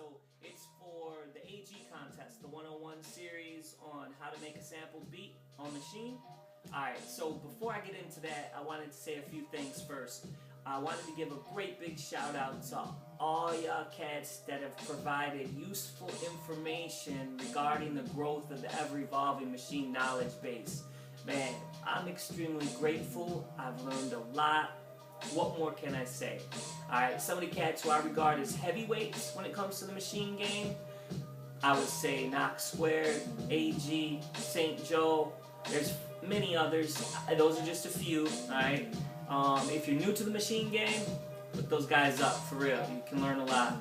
so it's for the AG contest, the 101 series on how to make a sampled beat on Maschine. Alright, so before I get into that, I wanted to say a few things first. I wanted to give a great big shout out to all y'all cats that have provided useful information regarding the growth of the ever-evolving Maschine knowledge base. Man, I'm extremely grateful. I've learned a lot. What more can I say? Alright, some of the cats who I regard as heavyweights when it comes to the Maschine game, I would say Knox Squared, AG, St. Joe. There's many others. Those are just a few, alright? If you're new to the Maschine game, look those guys up, for real. You can learn a lot.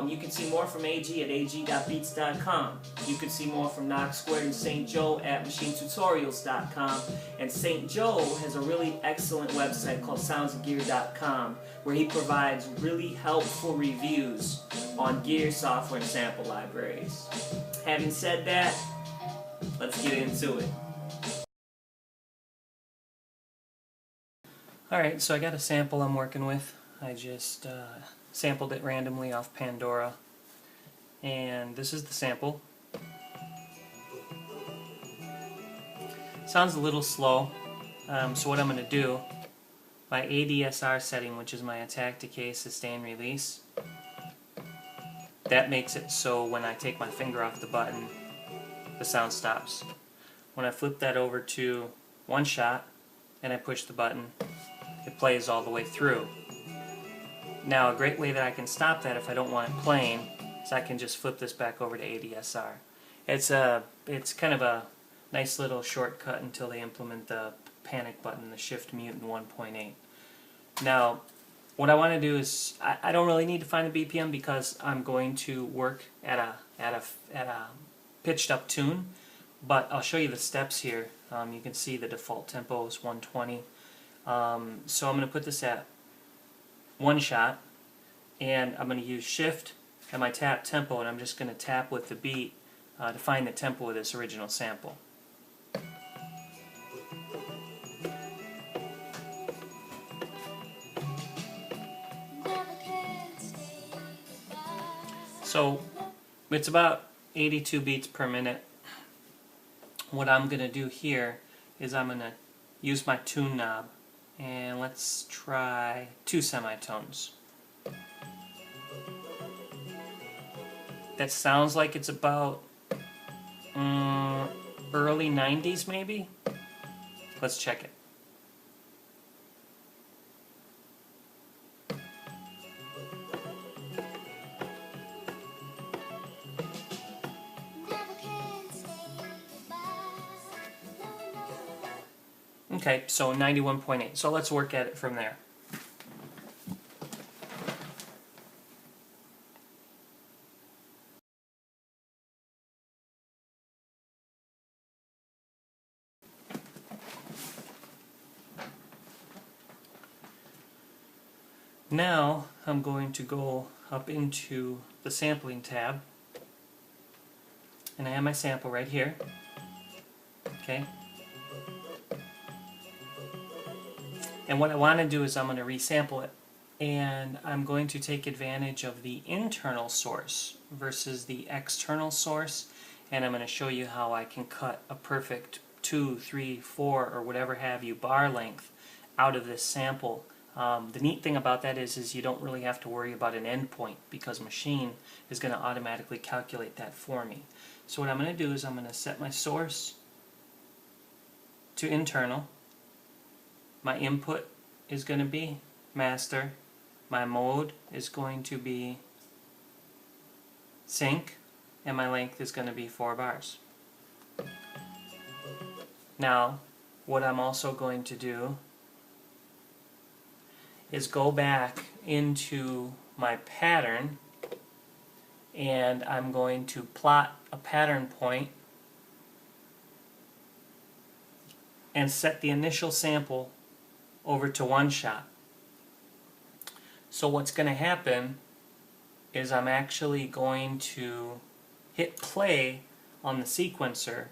You can see more from AG at ag.beats.com. You can see more from Knox Squared and St. Joe at machinetutorials.com. And St. Joe has a really excellent website called soundsofgear.com where he provides really helpful reviews on gear, software, and sample libraries. Having said that, let's get into it. Alright, so I got a sample I'm working with. I just sampled it randomly off Pandora. And this is the sample. Sounds a little slow. So what I'm going to do, my ADSR setting, which is my attack, decay, sustain, release, that makes it so when I take my finger off the button, the sound stops. When I flip that over to one shot and I push the button, it plays all the way through. Now, a great way that I can stop that if I don't want it playing is I can just flip this back over to ADSR. It's kind of a nice little shortcut until they implement the panic button, the shift mute in 1.8. Now, what I want to do is I don't really need to find the BPM because I'm going to work at a pitched up tune, but I'll show you the steps here. You can see the default tempo is 120. So I'm going to put this at one shot, and I'm going to use shift and my tap tempo, and I'm just going to tap with the beat to find the tempo of this original sample. So it's about 82 beats per minute. What I'm going to do here is I'm going to use my tune knob, and let's try 2 semitones. That sounds like it's about early 90s maybe? Let's check it. Okay, so 91.8. So let's work at it from there. Now I'm going to go up into the sampling tab, and I have my sample right here. Okay. And what I want to do is I'm going to resample it, and I'm going to take advantage of the internal source versus the external source, and I'm going to show you how I can cut a perfect 2, 3, 4, or whatever have you bar length out of this sample. The neat thing about that is you don't really have to worry about an endpoint because Maschine is going to automatically calculate that for me. So what I'm going to do is I'm going to set my source to internal. My input is going to be master. My mode is going to be sync. And my length is going to be 4 bars. Now, what I'm also going to do is go back into my pattern, and I'm going to plot a pattern point and set the initial sample over to one shot. So what's going to happen is I'm actually going to hit play on the sequencer,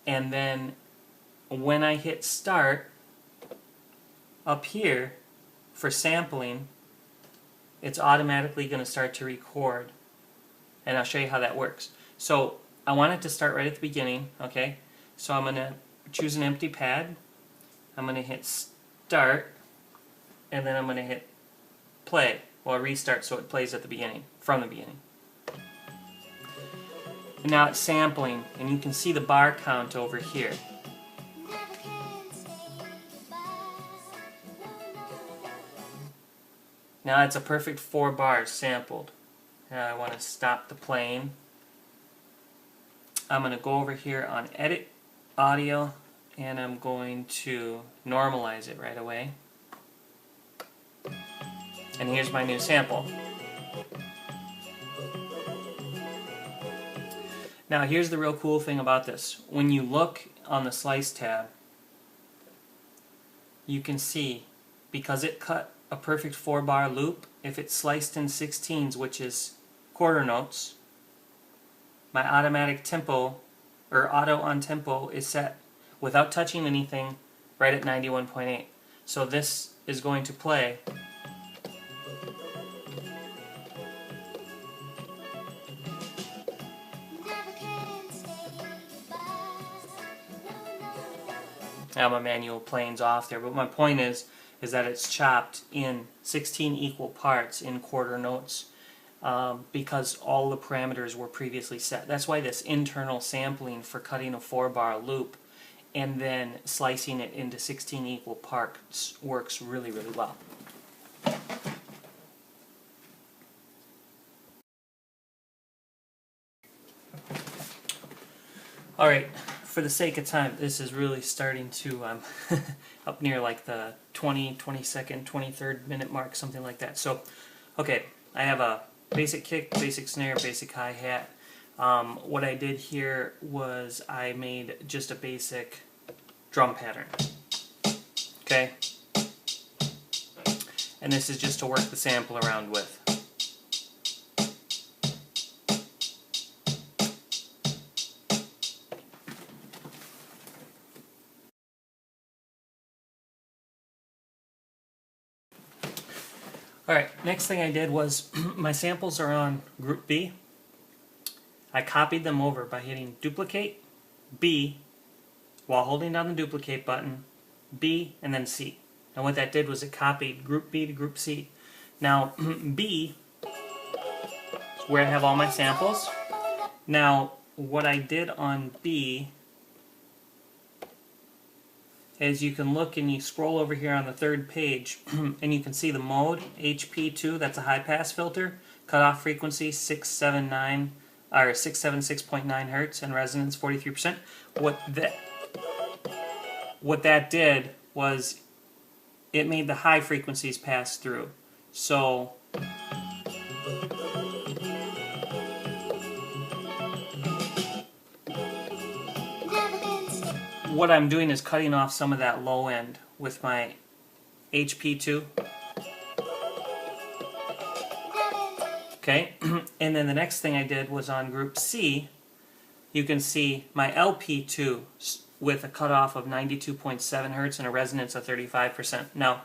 and then when I hit start up here for sampling, it's automatically going to start to record and I'll show you how that works. So I want it to start right at the beginning, okay? So I'm going to choose an empty pad. I'm going to hit start, and then I'm going to hit play, or restart so it plays at the beginning, from the beginning. And now it's sampling, and you can see the bar count over here. Now it's a perfect 4 bars sampled. Now I want to stop the playing. I'm going to go over here on Edit Audio, and I'm going to normalize it right away. And here's my new sample. Now here's the real cool thing about this. When you look on the slice tab, you can see, because it cut a perfect 4 bar loop, if it's sliced in 16s, which is quarter notes, my automatic tempo, or auto on tempo, is set without touching anything right at 91.8. So this is going to play now my manual playing's off there, but my point is that it's chopped in 16 equal parts in quarter notes, because all the parameters were previously set. That's why this internal sampling for cutting a 4 bar loop and then slicing it into 16 equal parts works really, really well. Alright, for the sake of time, this is really starting to up near like the 22nd, 23rd minute mark, something like that. So, okay, I have a basic kick, basic snare, basic hi-hat. What I did here was I made just a basic drum pattern. Okay? And this is just to work the sample around with. Alright, next thing I did was, my samples are on group B. I copied them over by hitting duplicate, B, while holding down the duplicate button, B, and then C. And what that did was it copied group B to group C. Now, B is where I have all my samples. Now, what I did on B is you can look and you scroll over here on the 3rd page and you can see the mode, HP2, that's a high pass filter, cutoff frequency 679 or 676.9 hertz, and resonance 43%. What that did was it made the high frequencies pass through. So what I'm doing is cutting off some of that low end with my HP2. Okay, and then the next thing I did was on group C, you can see my LP2 with a cutoff of 92.7 hertz and a resonance of 35%. Now,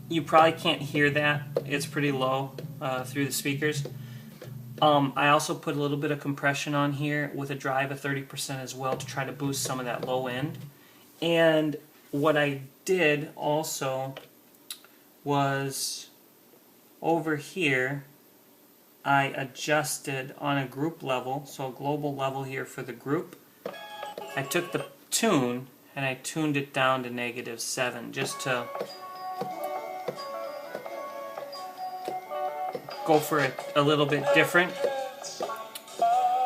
you probably can't hear that. It's pretty low through the speakers. I also put a little bit of compression on here with a drive of 30% as well to try to boost some of that low end. And what I did also was over here, I adjusted on a group level, so a global level here for the group. I took the tune and I tuned it down to -7 just to go for it a little bit different.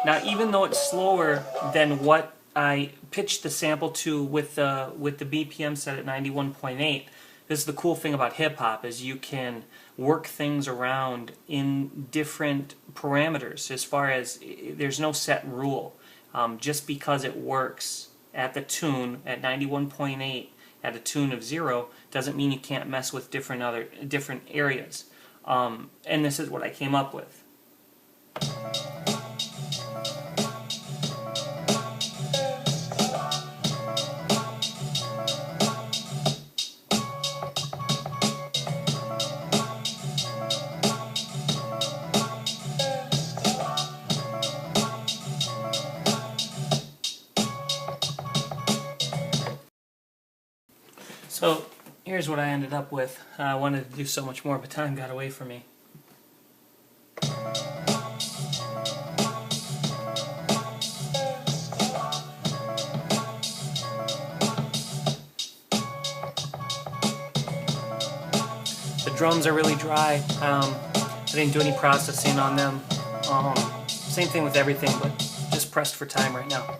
Now, even though it's slower than what I pitched the sample to with the BPM set at 91.8, this is the cool thing about hip-hop, is you can work things around in different parameters. As far as there's no set rule. Just because it works at the tune at 91.8 at a tune of 0 doesn't mean you can't mess with different areas. And this is what I came up with. So here's what I ended up with. I wanted to do so much more, but time got away from me. The drums are really dry. I didn't do any processing on them. Same thing with everything, but just pressed for time right now.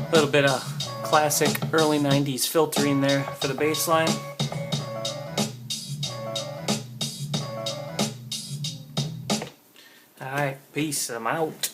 A little bit of classic early 90s filtering there for the bass line. Alright, peace, I'm out.